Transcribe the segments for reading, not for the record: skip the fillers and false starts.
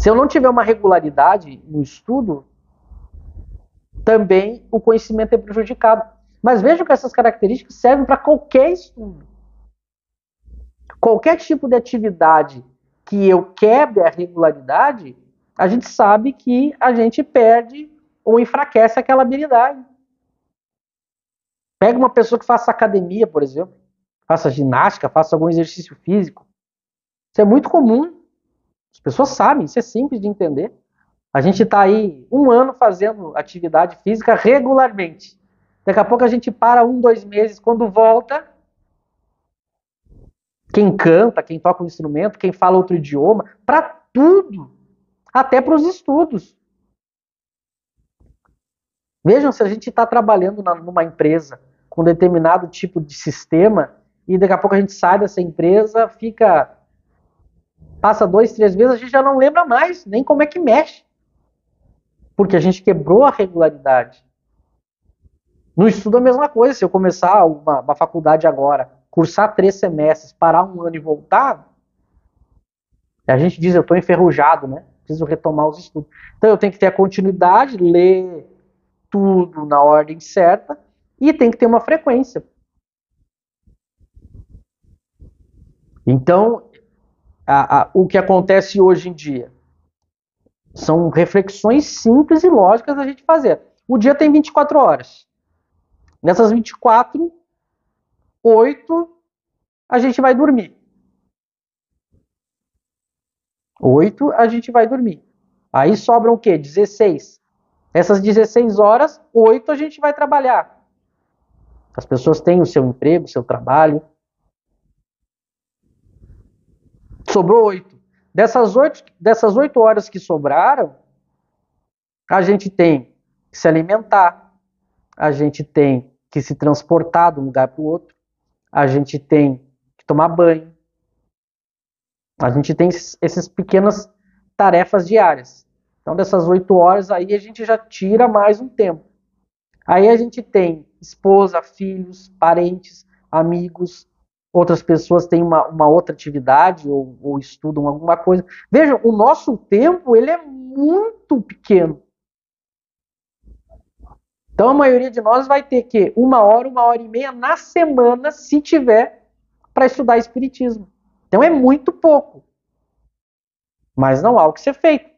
Se eu não tiver uma regularidade no estudo, também o conhecimento é prejudicado. Mas vejam que essas características servem para qualquer estudo. Qualquer tipo de atividade que eu quebre a regularidade, a gente sabe que a gente perde ou enfraquece aquela habilidade. Pega uma pessoa que faça academia, por exemplo, faça ginástica, faça algum exercício físico. Isso é muito comum. As pessoas sabem, isso é simples de entender. A gente está aí 1 ano fazendo atividade física regularmente. Daqui a pouco a gente para 1, 2 meses. Quando volta, quem canta, quem toca um instrumento, quem fala outro idioma, para tudo, até para os estudos. Vejam, se a gente está trabalhando numa empresa com determinado tipo de sistema e daqui a pouco a gente sai dessa empresa, passa 2, 3 meses, a gente já não lembra mais nem como é que mexe. Porque a gente quebrou a regularidade. No estudo é a mesma coisa. Se eu começar uma faculdade agora, cursar 3 semestres, parar 1 ano e voltar, a gente diz, eu estou enferrujado, né? Preciso retomar os estudos. Então eu tenho que ter a continuidade, ler tudo na ordem certa e tem que ter uma frequência. Então, o que acontece hoje em dia são reflexões simples e lógicas da gente fazer. O dia tem 24 horas. Nessas 24, 8 a gente vai dormir. 8 a gente vai dormir. Aí sobram o quê? 16. Essas 16 horas, 8 a gente vai trabalhar. As pessoas têm o seu emprego, o seu trabalho. Sobrou 8. Dessas 8 horas que sobraram, a gente tem que se alimentar, a gente tem que se transportar de um lugar para o outro, a gente tem que tomar banho, a gente tem essas pequenas tarefas diárias. Então, dessas 8 horas aí, a gente já tira mais um tempo. Aí a gente tem esposa, filhos, parentes, amigos, outras pessoas têm uma outra atividade ou estudam alguma coisa. Vejam, o nosso tempo ele é muito pequeno. Então a maioria de nós vai ter que 1 hora e meia na semana, se tiver, para estudar Espiritismo. Então é muito pouco. Mas não há o que ser feito.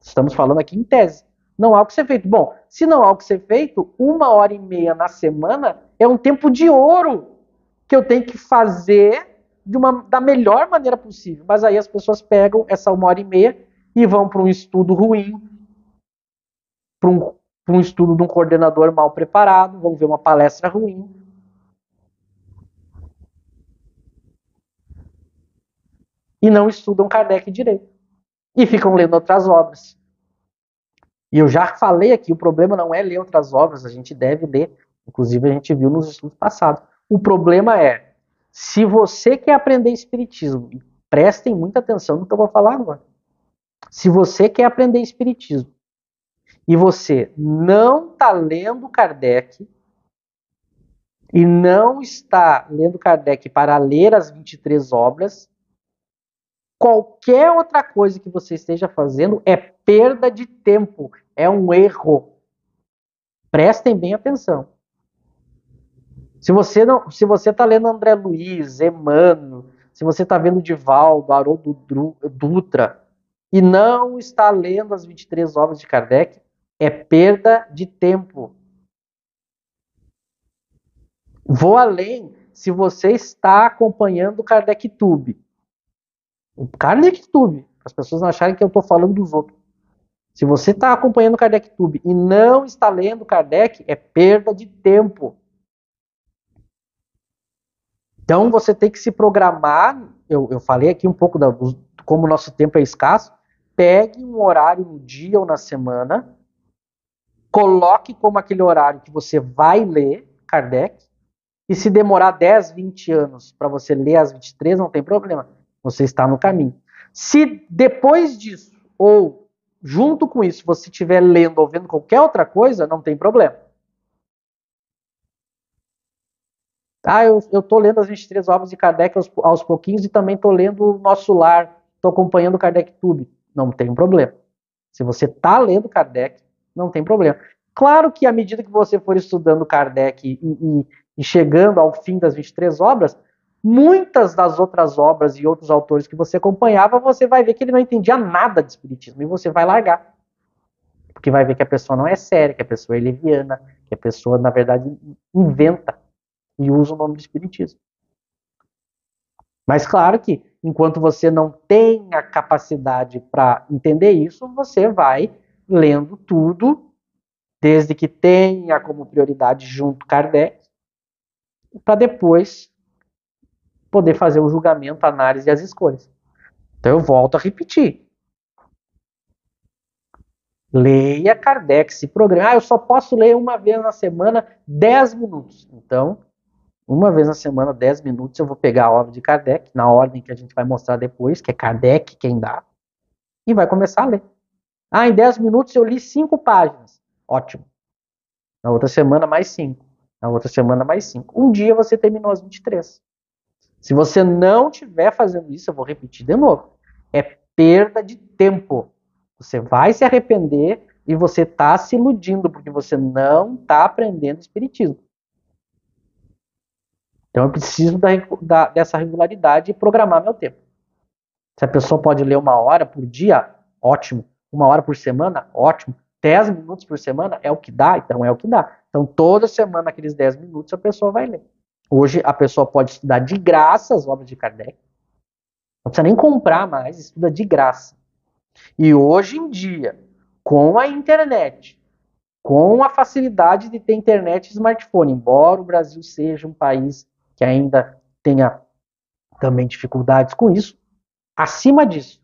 Estamos falando aqui em tese. Não há o que ser feito. Bom, se não há o que ser feito, 1 hora e meia na semana é um tempo de ouro que eu tenho que fazer da melhor maneira possível. Mas aí as pessoas pegam essa 1 hora e meia e vão para um estudo ruim, para um estudo de um coordenador mal preparado, vão ver uma palestra ruim. E não estudam Kardec direito. E ficam lendo outras obras. E eu já falei aqui, o problema não é ler outras obras, a gente deve ler. Inclusive a gente viu nos estudos passados. O problema é, se você quer aprender Espiritismo, e prestem muita atenção no que eu vou falar agora. Se você quer aprender Espiritismo, e você não está lendo Kardec, e não está lendo Kardec para ler as 23 obras, qualquer outra coisa que você esteja fazendo é perda de tempo, é um erro. Prestem bem atenção. Se você está lendo André Luiz, Emmanuel, se você está vendo Divaldo, Haroldo Dutra, e não está lendo as 23 obras de Kardec, é perda de tempo. Vou além, se você está acompanhando o Kardec Tube. O Kardec Tube, para as pessoas não acharem que eu estou falando dos outros. Se você está acompanhando o Kardec Tube e não está lendo Kardec, é perda de tempo. Então você tem que se programar. Eu falei aqui um pouco como o nosso tempo é escasso. Pegue um horário no dia ou na semana, coloque como aquele horário que você vai ler Kardec, e se demorar 10, 20 anos para você ler as 23, não tem problema. Você está no caminho. Se depois disso, ou junto com isso, você estiver lendo ou vendo qualquer outra coisa, não tem problema. Eu estou lendo as 23 obras de Kardec aos pouquinhos e também estou lendo o Nosso Lar, estou acompanhando o Kardec Tube. não tem problema. Se você está lendo Kardec, não tem problema. Claro que à medida que você for estudando Kardec e chegando ao fim das 23 obras, muitas das outras obras e outros autores que você acompanhava, você vai ver que ele não entendia nada de espiritismo e você vai largar. Porque vai ver que a pessoa não é séria, que a pessoa é leviana, que a pessoa, na verdade, inventa e usa o nome de espiritismo. Mas claro que, enquanto você não tem a capacidade para entender isso, você vai lendo tudo, desde que tenha como prioridade junto Kardec, para depois poder fazer o julgamento, a análise e as escolhas. Então eu volto a repetir. Leia Kardec, se programa. Eu só posso ler uma vez na semana, 10 minutos. Então, uma vez na semana, 10 minutos, eu vou pegar a obra de Kardec, na ordem que a gente vai mostrar depois, que é Kardec quem dá, e vai começar a ler. Em 10 minutos eu li 5 páginas. Ótimo. Na outra semana, mais 5. Na outra semana, mais 5. Um dia você terminou as 23. Se você não estiver fazendo isso, eu vou repetir de novo. É perda de tempo. Você vai se arrepender e você está se iludindo, porque você não está aprendendo espiritismo. Então eu preciso dessa regularidade e programar meu tempo. Se a pessoa pode ler 1 hora por dia, ótimo. 1 hora por semana, ótimo. 10 minutos por semana é o que dá, então é o que dá. Então toda semana, aqueles 10 minutos, a pessoa vai ler. Hoje a pessoa pode estudar de graça as obras de Kardec. Não precisa nem comprar mais, estuda de graça. E hoje em dia, com a internet, com a facilidade de ter internet e smartphone, embora o Brasil seja um país que ainda tenha também dificuldades com isso, acima disso,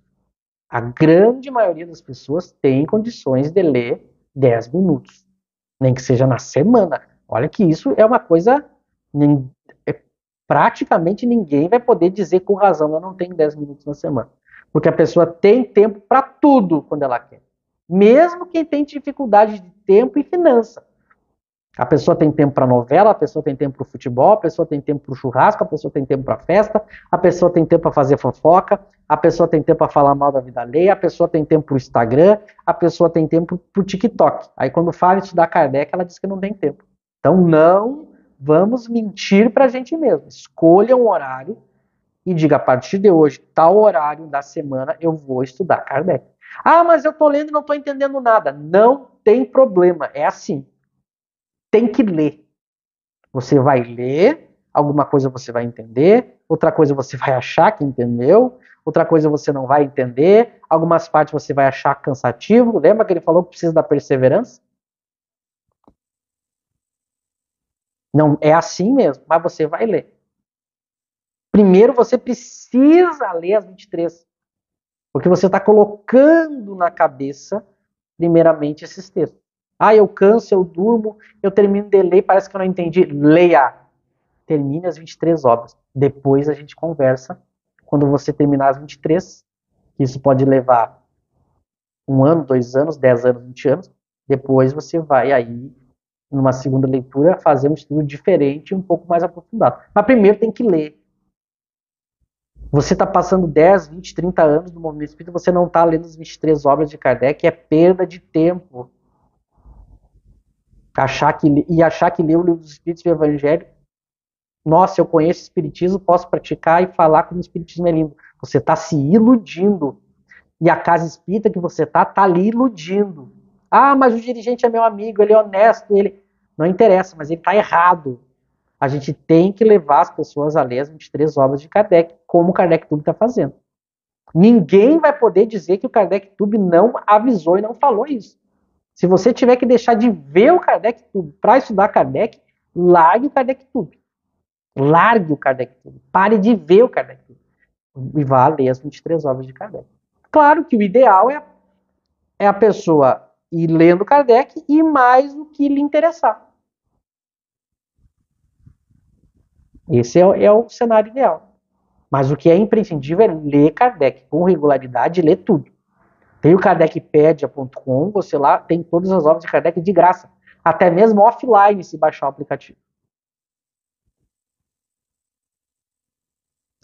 a grande maioria das pessoas tem condições de ler 10 minutos, nem que seja na semana. Olha que isso é uma coisa, praticamente ninguém vai poder dizer com razão, eu não tenho 10 minutos na semana. Porque a pessoa tem tempo para tudo quando ela quer. Mesmo quem tem dificuldade de tempo e finança. A pessoa tem tempo para novela, a pessoa tem tempo para o futebol, a pessoa tem tempo para o churrasco, a pessoa tem tempo para festa, a pessoa tem tempo para fazer fofoca, a pessoa tem tempo para falar mal da vida alheia, a pessoa tem tempo para o Instagram, a pessoa tem tempo para o TikTok. Aí quando fala em estudar Kardec, ela diz que não tem tempo. Então não vamos mentir para a gente mesmo. Escolha um horário e diga, a partir de hoje, tal horário da semana, eu vou estudar Kardec. Mas eu estou lendo e não estou entendendo nada. Não tem problema, é assim. Tem que ler. Você vai ler, alguma coisa você vai entender, outra coisa você vai achar que entendeu, outra coisa você não vai entender, algumas partes você vai achar cansativo. Lembra que ele falou que precisa da perseverança? Não, é assim mesmo, mas você vai ler. Primeiro você precisa ler as 23, porque você está colocando na cabeça, primeiramente, esses textos. Eu canso, eu durmo, eu termino de ler, parece que eu não entendi. Leia. Termine as 23 obras. Depois a gente conversa. Quando você terminar as 23, isso pode levar 1 ano, 2 anos, 10 anos, 20 anos. Depois você vai aí, numa segunda leitura, fazer um estudo diferente, um pouco mais aprofundado. Mas primeiro tem que ler. Você está passando 10, 20, 30 anos no movimento espírita, você não está lendo as 23 obras de Kardec, é perda de tempo. Achar que ler o livro dos Espíritos e o Evangelho, nossa, eu conheço o Espiritismo, posso praticar e falar como o Espiritismo é lindo. Você está se iludindo. E a casa espírita que você está ali iludindo. Mas o dirigente é meu amigo, ele é honesto, ele... Não interessa, mas ele está errado. A gente tem que levar as pessoas a ler as 23 obras de Kardec, como o Kardec Tube está fazendo. Ninguém vai poder dizer que o Kardec Tube não avisou e não falou isso. Se você tiver que deixar de ver o Kardec Tube para estudar Kardec, largue o Kardec Tube. Largue o Kardec Tube. Pare de ver o Kardec Tube. E vá ler as 23 obras de Kardec. Claro que o ideal é a pessoa ir lendo Kardec e mais o que lhe interessar. Esse é o cenário ideal. Mas o que é imprescindível é ler Kardec com regularidade e ler tudo. Tem o kardecpedia.com, você lá tem todas as obras de Kardec de graça. Até mesmo offline, se baixar o aplicativo.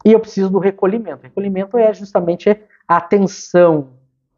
E eu preciso do recolhimento. O recolhimento é justamente a atenção